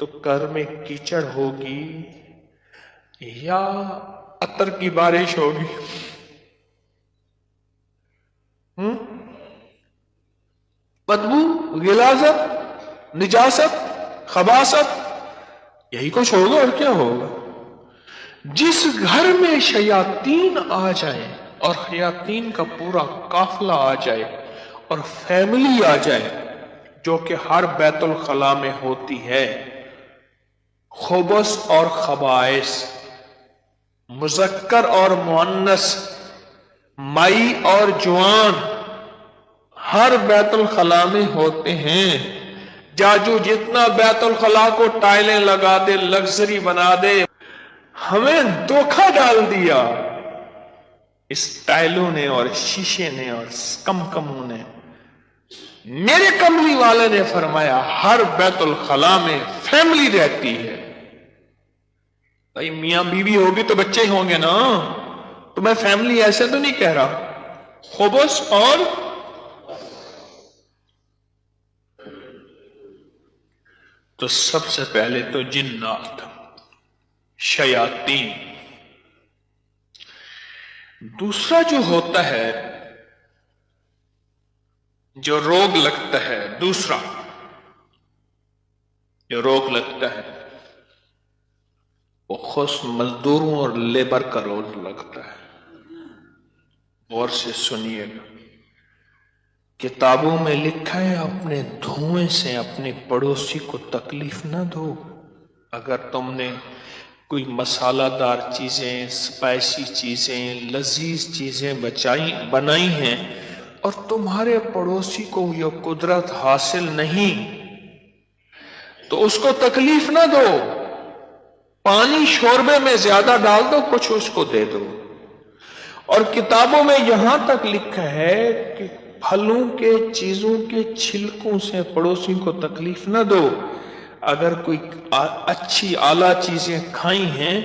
تو گھر میں کیچڑ ہوگی یا عطر کی بارش ہوگی؟ بدبو، غلاظت، نجاست، خباثت، یہی کچھ ہوگا اور کیا ہوگا؟ جس گھر میں شیاطین آ جائیں اور شیاطین کا پورا قافلہ آ جائے اور فیملی آ جائے، جو کہ ہر بیت الخلاء میں ہوتی ہے، خبث اور خبائث، مذکر اور مؤنث، مائی اور جوان، ہر بیت الخلاء میں ہوتے ہیں۔ جاجو جتنا بیت الخلاء کو ٹائلیں لگا دے، لگژری بنا دے، ہمیں دھوکہ ڈال دیا اس ٹائلوں نے اور شیشے نے اور کمکموں نے۔ میرے کملی والے نے فرمایا ہر بیت الخلاء میں فیملی رہتی ہے۔ بھائی میاں بیوی ہوگی تو بچے ہوں گے نا، تو میں فیملی ایسے تو نہیں کہہ رہا۔ خبث اور تو سب سے پہلے تو جنات، شیاطین۔ دوسرا جو ہوتا ہے، جو روگ لگتا ہے، دوسرا جو روگ لگتا ہے وہ خود مزدوروں اور لیبر کا روگ لگتا ہے۔ غور سے سنیے گا، کتابوں میں لکھا ہے اپنے دھوئیں سے اپنے پڑوسی کو تکلیف نہ دو۔ اگر تم نے کوئی مسالہ دار چیزیں، سپائسی چیزیں، لذیذ چیزیں بنائی ہیں اور تمہارے پڑوسی کو یہ قدرت حاصل نہیں، تو اس کو تکلیف نہ دو۔ پانی شوربے میں زیادہ ڈال دو، کچھ اس کو دے دو۔ اور کتابوں میں یہاں تک لکھا ہے کہ پھلوں کے، چیزوں کے چھلکوں سے پڑوسی کو تکلیف نہ دو۔ اگر کوئی اچھی اعلیٰ چیزیں کھائی ہیں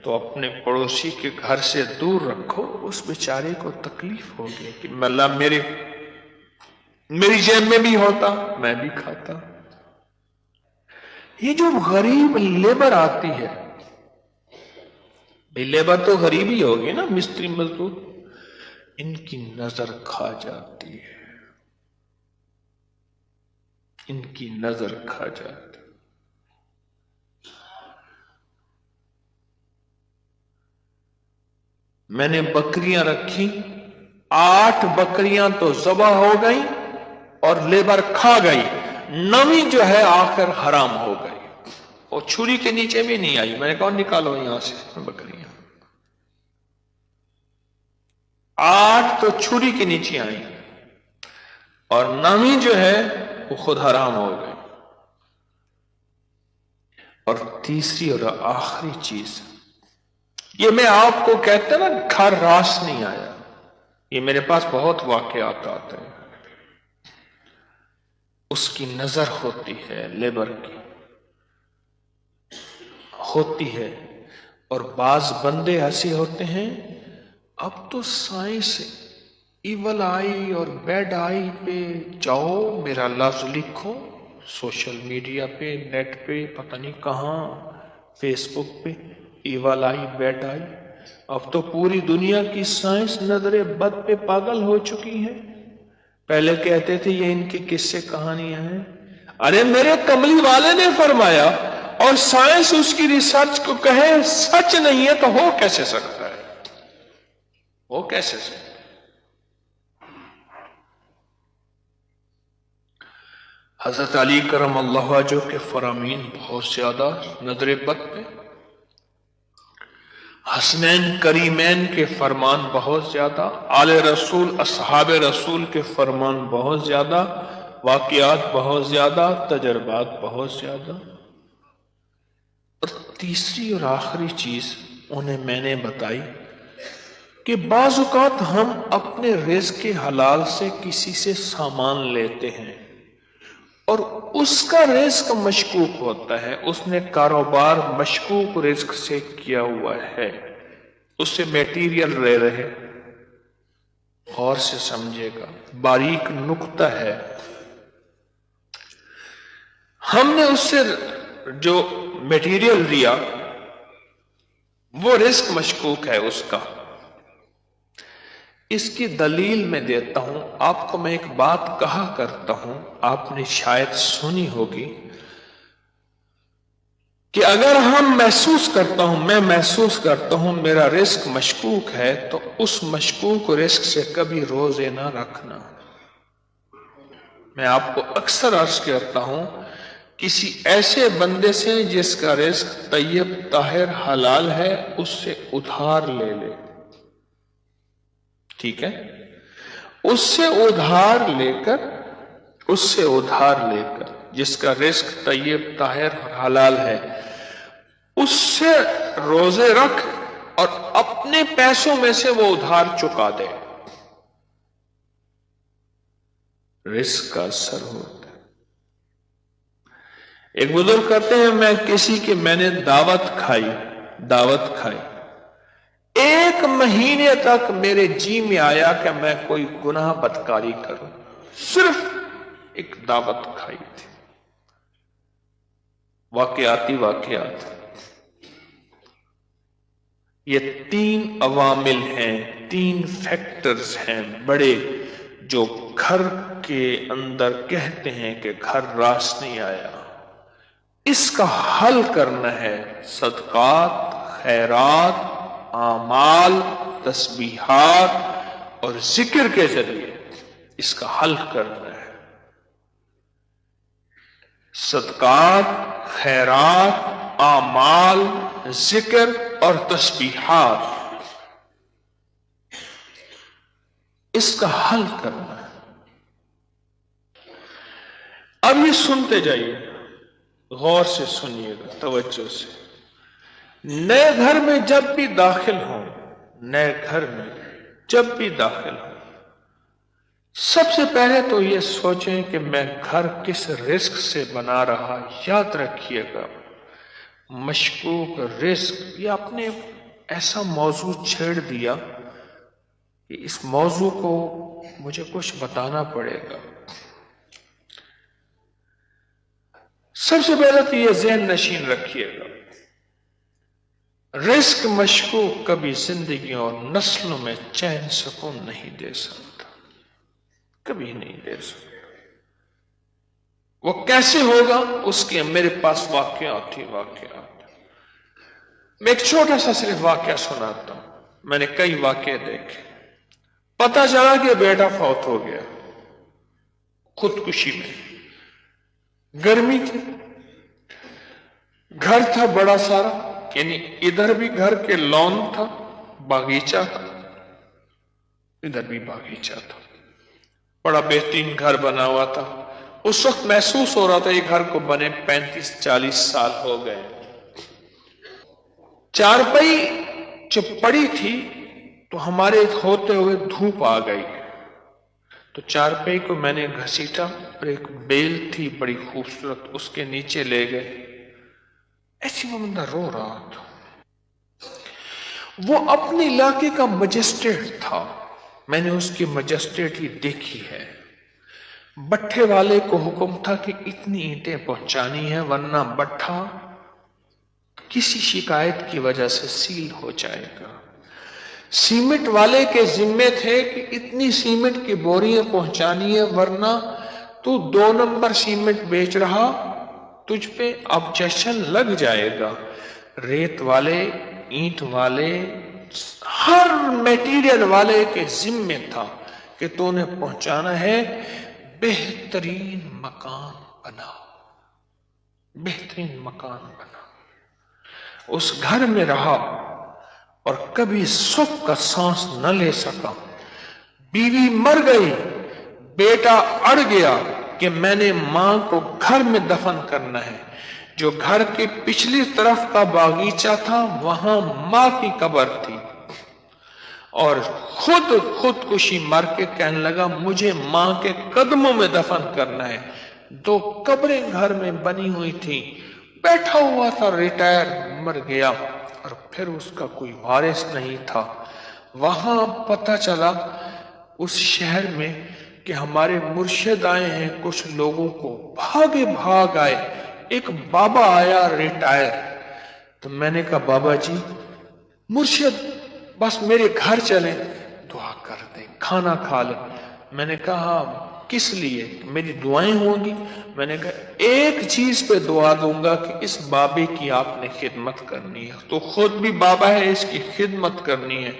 تو اپنے پڑوسی کے گھر سے دور رکھو، اس بیچارے کو تکلیف ہوگی کہ اللہ میری جیب میں بھی ہوتا، میں بھی کھاتا۔ یہ جو غریب لیبر آتی ہے، لیبر تو غریب ہی ہوگی نا، مستری مزدور، ان کی نظر کھا جاتی ہے، ان کی نظر کھا جاتی۔ میں نے بکریاں رکھی، 8 بکریاں تو ذبح ہو گئی اور لیبر کھا گئی، 9ویں جو ہے آخر حرام ہو گئی، اور چھری کے نیچے بھی نہیں آئی۔ میں نے کہا نکالو یہاں سے بکریاں، 8 تو چھری کے نیچے آئی اور 9ویں جو ہے وہ خود حرام ہو گئی۔ اور تیسری اور آخری چیز، یہ میں آپ کو کہتا نا گھر راس نہیں آیا، یہ میرے پاس بہت واقعات آتے ہیں۔ اس کی نظر ہوتی ہے، لیبر کی ہوتی ہے، اور بعض بندے ایسے ہوتے ہیں، اب تو سائنس ایول آئی اور بیڈ آئی پہ جاؤ، میرا لفظ لکھو سوشل میڈیا پہ، نیٹ پہ، پتہ نہیں کہاں، فیس بک پہ، ایول آئی، بیڈ آئی۔ اب تو پوری دنیا کی سائنس نظر بد پہ پاگل ہو چکی ہے۔ پہلے کہتے تھے یہ ان کی قصے کہانیاں ہیں، ارے میرے کملی والے نے فرمایا، اور سائنس اس کی ریسرچ کو کہے سچ نہیں ہے تو ہو کیسے سکتا ہے؟ وہ کیسے سکتا ہے؟ حضرت علی کرم اللہ وجہہ کے فرامین بہت زیادہ نظر بد پہ، حسنین کریمین کے فرمان بہت زیادہ، آل رسول، اصحاب رسول کے فرمان بہت زیادہ، واقعات بہت زیادہ، تجربات بہت زیادہ۔ اور تیسری اور آخری چیز انہیں میں نے بتائی کہ بعض اوقات ہم اپنے رزق حلال سے کسی سے سامان لیتے ہیں اور اس کا رزق مشکوک ہوتا ہے، اس نے کاروبار مشکوک رزق سے کیا ہوا ہے، اس سے میٹیریل لے رہے۔ غور سے سمجھے گا، باریک نقطہ ہے، ہم نے اس سے جو میٹیریل دیا وہ رزق مشکوک ہے اس کا. اس کی دلیل میں دیتا ہوں. آپ کو میں ایک بات کہا کرتا ہوں, آپ نے شاید سنی ہوگی کہ اگر میں محسوس کرتا ہوں میرا رزق مشکوک ہے, تو اس مشکوک رزق سے کبھی روزے نہ رکھنا. میں آپ کو اکثر عرض کرتا ہوں, کسی ایسے بندے سے جس کا رزق طیب طاہر حلال ہے اس سے ادھار لے لے. ٹھیک ہے, اس سے ادھار لے کر جس کا رزق طیب طاہر حلال ہے اس سے روزے رکھ اور اپنے پیسوں میں سے وہ ادھار چکا دے. رزق کا اثر ہوتا ہے. ایک بزرگ کہتے ہیں میں نے دعوت کھائی 1 مہینے تک میرے جی میں آیا کہ میں کوئی گناہ بدکاری کروں, صرف ایک دعوت کھائی تھی. واقعات یہ 3 عوامل ہیں, 3 فیکٹرز ہیں بڑے, جو گھر کے اندر کہتے ہیں کہ گھر راس نہیں آیا. اس کا حل کرنا ہے صدقات, خیرات, اعمال, تسبیحات اور ذکر کے ذریعے اس کا حل کرنا ہے. صدقات, خیرات, اعمال, ذکر اور تسبیحات, اس کا حل کرنا ہے. اب یہ سنتے جائیے, غور سے سنیے گا, توجہ سے. نئے گھر میں جب بھی داخل ہوں سب سے پہلے تو یہ سوچیں کہ میں گھر کس رزق سے بنا رہا. یاد رکھیے گا, مشکوک رزق, یہ آپ نے ایسا موضوع چھیڑ دیا کہ اس موضوع کو مجھے کچھ بتانا پڑے گا. سب سے پہلے تو یہ ذہن نشین رکھیے گا, رزق مشکوک کبھی زندگیوں اور نسلوں میں چین سکون نہیں دے سکتا, کبھی نہیں دے سکتا. وہ کیسے ہوگا اس کے میرے پاس واقعات. میں ایک چھوٹا سا صرف واقعہ سناتا ہوں. میں نے کئی واقعے دیکھے. پتہ چلا کہ بیٹا فوت ہو گیا خودکشی میں. گرمی تھی, گھر تھا بڑا سارا, یعنی ادھر بھی گھر کے لون تھا, باغیچہ تھا, ادھر بھی باغیچہ تھا. بڑا بہترین گھر بنا ہوا تھا. اس وقت محسوس ہو رہا تھا یہ گھر کو بنے 35-40 سال ہو گئے. چارپائی جب پڑی تھی تو ہمارے ہوتے ہوئے دھوپ آ گئی, تو چارپائی کو میں نے گھسیٹا اور ایک بیل تھی بڑی خوبصورت, اس کے نیچے لے گئے. ایسی وہ بندہ رو رہا تھا. وہ اپنے علاقے کا مجسٹریٹ تھا, میں نے اس کی مجسٹریٹ ہی دیکھی ہے. بٹھے والے کو حکم تھا کہ اتنی اینٹیں پہنچانی ہے ورنہ بٹھا کسی شکایت کی وجہ سے سیل ہو جائے گا. سیمنٹ والے کے ذمے تھے کہ اتنی سیمنٹ کی بوریاں پہنچانی ہے ورنہ تو 2 نمبر سیمنٹ بیچ رہا, تجھ پہ آبجیکشن لگ جائے گا. ریت والے, اینٹ والے, ہر میٹیریل والے کے ذمے تھا کہ تو نے پہنچانا ہے. بہترین مکان بنا. اس گھر میں رہا اور کبھی سکھ کا سانس نہ لے سکا. بیوی مر گئی, بیٹا اڑ گیا کہ میں نے ماں کو گھر میں دفن کرنا ہے. جو گھر کے پچھلی طرف کا باغیچہ تھا وہاں ماں کی قبر تھی, اور خودکشی مر کے کہنے لگا مجھے ماں کے قدموں میں دفن کرنا ہے. 2 قبریں گھر میں بنی ہوئی تھی. بیٹھا ہوا تھا, ریٹائر, مر گیا, اور پھر اس کا کوئی وارث نہیں تھا. وہاں پتہ چلا اس شہر میں کہ ہمارے مرشد آئے ہیں. کچھ لوگوں کو بھاگ آئے ایک بابا آیا ریٹائر. تو میں نے کہا بابا جی مرشد بس میرے گھر چلیں دعا کر دیں کھانا کھا لیں. میں نے کہا کس لیے؟ میری دعائیں ہوں گی. میں نے کہا ایک چیز پہ دعا دوں گا کہ اس بابے کی آپ نے خدمت کرنی ہے. تو خود بھی بابا ہے, اس کی خدمت کرنی ہے,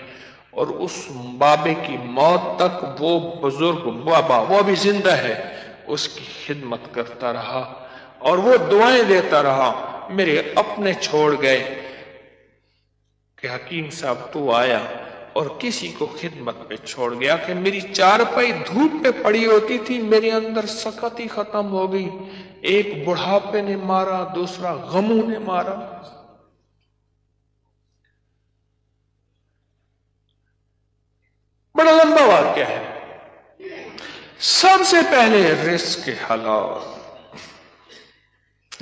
اور اس بابے کی موت تک وہ بزرگ بابا وہ بھی زندہ ہے, اس کی خدمت کرتا رہا اور وہ دعائیں دیتا رہا. میرے اپنے چھوڑ گئے کہ حکیم صاحب تو آیا اور کسی کو خدمت پہ چھوڑ گیا کہ میری چارپائی دھوپ پہ پڑی ہوتی تھی, میرے اندر سکت ہی ختم ہو گئی. ایک بڑھاپے نے مارا, دوسرا غموں نے مارا. بڑا لمبا واقعہ ہے. سب سے پہلے رزق حلال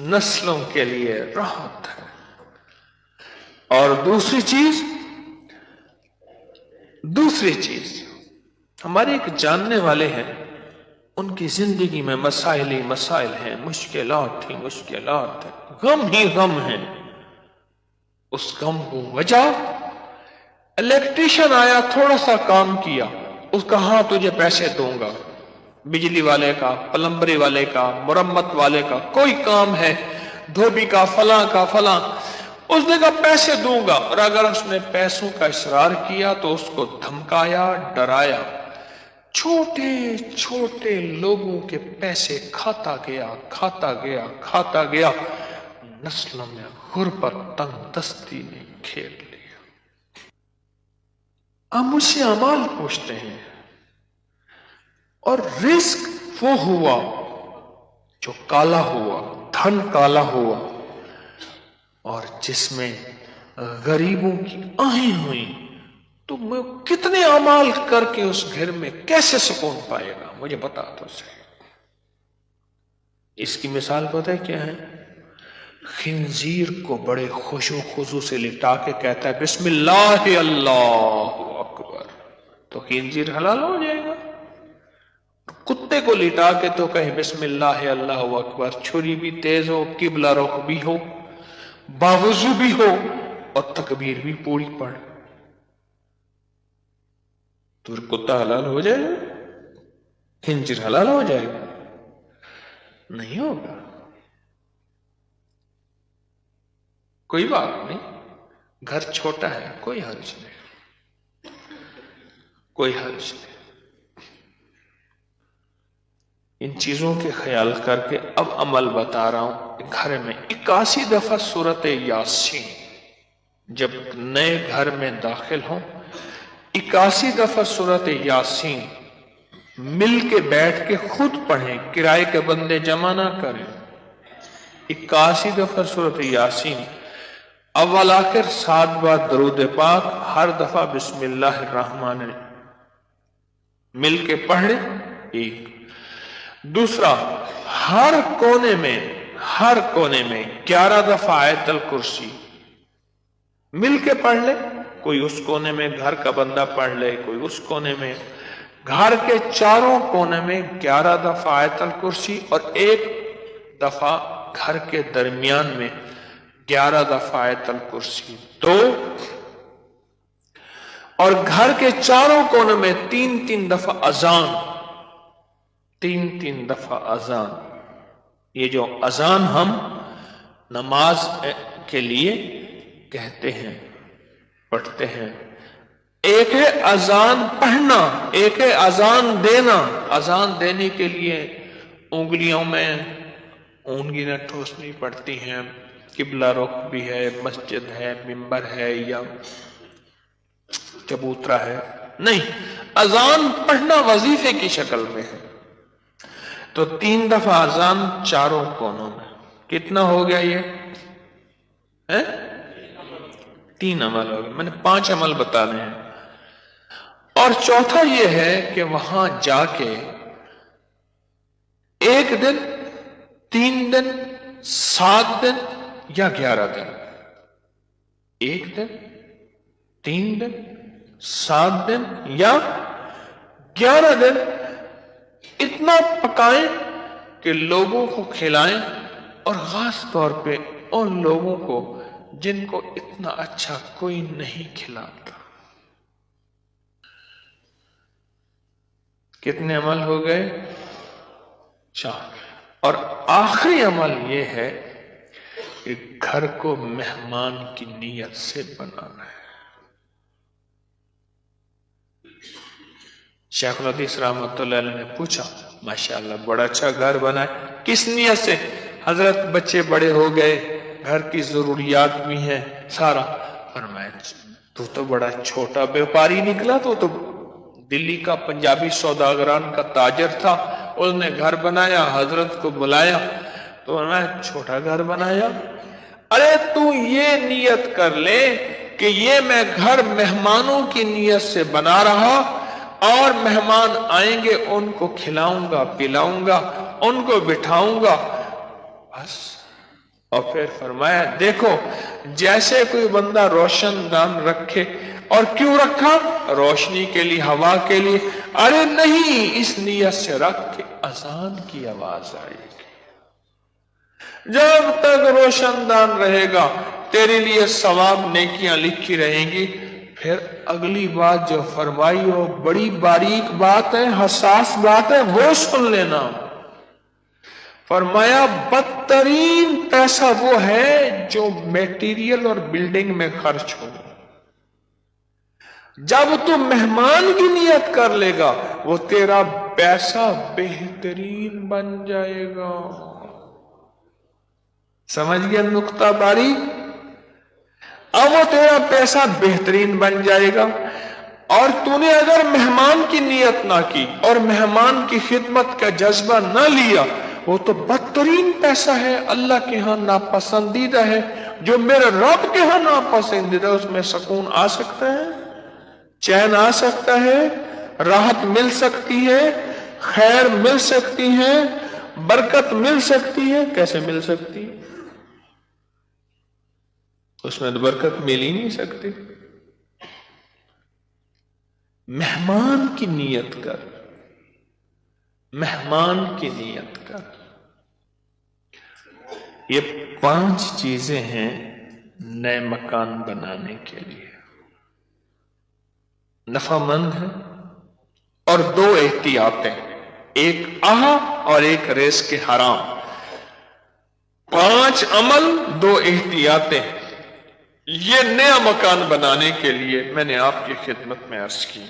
نسلوں کے لیے راحت ہے, اور دوسری چیز ہمارے ایک جاننے والے ہیں, ان کی زندگی میں مسائل ہی مسائل ہیں, مشکلات ہی مشکلات ہیں, غم ہی غم ہیں. اس غم کو وجہ الیکٹریشن آیا, تھوڑا سا کام کیا, اس کا ہاں تجھے پیسے دوں گا. بجلی والے کا, پلمبری والے کا, مرمت والے کا, کوئی کام ہے, دھوبی کا, فلاں, اس نے کہا پیسے دوں گا. اور اگر اس نے پیسوں کا اصرار کیا تو اس کو دھمکایا, ڈرایا. چھوٹے چھوٹے لوگوں کے پیسے کھاتا گیا, نسلوں میں غربت تنگ دستی نے گھیر لیا. آپ مجھ سے اعمال پوچھتے ہیں, اور رزق وہ ہوا جو کالا ہوا, دھن کالا ہوا, اور جس میں غریبوں کی آہیں ہوئیں. تو میں کتنے اعمال کر کے اس گھر میں کیسے سکون پائے گا؟ مجھے بتا تو صحیح. اس کی مثال پتہ ہے کیا ہے؟ خنزیر کو بڑے خوش و خضوع سے لٹا کے کہتا ہے بسم اللہ اللہ اکبر, تو خنزیر حلال ہو جائے گا. کتے کو لٹا کے تو کہے بسم اللہ اللہ اکبر, چھری بھی تیز ہو, قبلہ رخ بھی ہو, باوضو بھی ہو, اور تکبیر بھی پوری پڑھ, تو کتا حلال ہو جائے گا؟ خنزیر حلال ہو جائے گا؟ نہیں ہوگا. کوئی بات نہیں, گھر چھوٹا ہے, کوئی حرج نہیں, کوئی حرج نہیں. ان چیزوں کے خیال کر کے اب عمل بتا رہا ہوں. گھر میں 81 دفعہ سورت یاسین جب نئے گھر میں داخل ہوں, 81 دفعہ سورت یاسین مل کے بیٹھ کے خود پڑھیں, کرائے کے بندے جمع نہ کریں. 81 دفعہ سورت یاسین, اول آخر 7 بار درود پاک, ہر دفعہ بسم اللہ الرحمن الرحیم مل کے پڑھ لیں. ایک. دوسرا, ہر کونے میں 11 دفعہ آیت الکرسی مل کے پڑھ لے. کوئی اس کونے میں گھر کا بندہ پڑھ لے, کوئی اس کونے میں, گھر کے چاروں کونے میں 11 دفعہ آیت الکرسی, اور 1 دفعہ گھر کے درمیان میں 11 دفعہ آیت الکرسی. 2, اور گھر کے چاروں کونوں میں 3 دفعہ اذان, 3 دفعہ اذان. یہ جو اذان ہم نماز کے لیے کہتے ہیں, پڑھتے ہیں, ایک ہے اذان پڑھنا, ایک ہے اذان دینا. اذان دینے کے لیے انگلیوں میں اونگلیاں ٹھوسنی پڑتی ہیں, قبلہ رخ بھی ہے, مسجد ہے, منبر ہے, یا چبوترا ہے, نہیں. اذان پڑھنا وظیفے کی شکل میں ہے. تو 3 دفعہ اذان چاروں کونوں میں. کتنا ہو گیا یہ؟ 3 عمل ہو گئے. میں نے 5 عمل بتانے ہیں. اور چوتھا یہ ہے کہ وہاں جا کے 1 دن, 3 دن, 7 دن یا 11 دن, 1 دن, 3 دن, 7 دن یا 11 دن اتنا پکائیں کہ لوگوں کو کھلائیں, اور خاص طور پہ ان لوگوں کو جن کو اتنا اچھا کوئی نہیں کھلاتا. کتنے عمل ہو گئے؟ 4. اور آخری عمل یہ ہے کہ گھر کو مہمان کی نیت سے بنانا ہے. شیخ الحدیث رحمۃ اللہ علیہ نے پوچھا، ماشاءاللہ بڑا اچھا گھر بنا ہے، کس نیت سے؟ حضرت بچے بڑے ہو گئے، گھر کی ضروریات بھی ہیں سارا. فرمایا تو بڑا چھوٹا بیوپاری نکلا، تو دلی کا پنجابی سوداگران کا تاجر تھا، اس نے گھر بنایا، حضرت کو بلایا تو فرمایا چھوٹا گھر بنایا. ارے تو یہ نیت کر لے کہ یہ میں گھر مہمانوں کی نیت سے بنا رہا، اور مہمان آئیں گے ان کو کھلاؤں گا پلاؤں گا، ان کو بٹھاؤں گا بس. اور پھر فرمایا دیکھو جیسے کوئی بندہ روشن دان رکھے، اور کیوں رکھا؟ روشنی کے لیے، ہوا کے لیے. ارے نہیں، اس نیت سے رکھ کے اذان کی آواز آئے گی. جب تک روشن دان رہے گا تیرے لیے ثواب نیکیاں لکھی رہیں گی. پھر اگلی بات جو فرمائی ہو بڑی باریک بات ہے، حساس بات ہے، وہ سن لینا. فرمایا بدترین پیسہ وہ ہے جو میٹیریل اور بلڈنگ میں خرچ ہو. جب تو مہمان کی نیت کر لے گا وہ تیرا پیسہ بہترین بن جائے گا. سمجھ گیا نقطہ باری؟ اب وہ تیرا پیسہ بہترین بن جائے گا. اور تو نے اگر مہمان کی نیت نہ کی اور مہمان کی خدمت کا جذبہ نہ لیا، وہ تو بدترین پیسہ ہے، اللہ کے ہاں ناپسندیدہ ہے. جو میرے رب کے ہاں ناپسندیدہ ہے اس میں سکون آ سکتا ہے، چین آ سکتا ہے، راحت مل سکتی ہے، خیر مل سکتی ہے، برکت مل سکتی ہے. کیسے مل سکتی؟ اس میں تو برکت مل ہی نہیں سکتی. مہمان کی نیت کر، مہمان کی نیت کر. یہ 5 چیزیں ہیں نئے مکان بنانے کے لیے، نفع مند ہے. اور 2 احتیاطیں، ایک اور ایک رزق کے حرام. 5 عمل، 2 احتیاطیں، یہ نیا مکان بنانے کے لیے میں نے آپ کی خدمت میں عرض کی.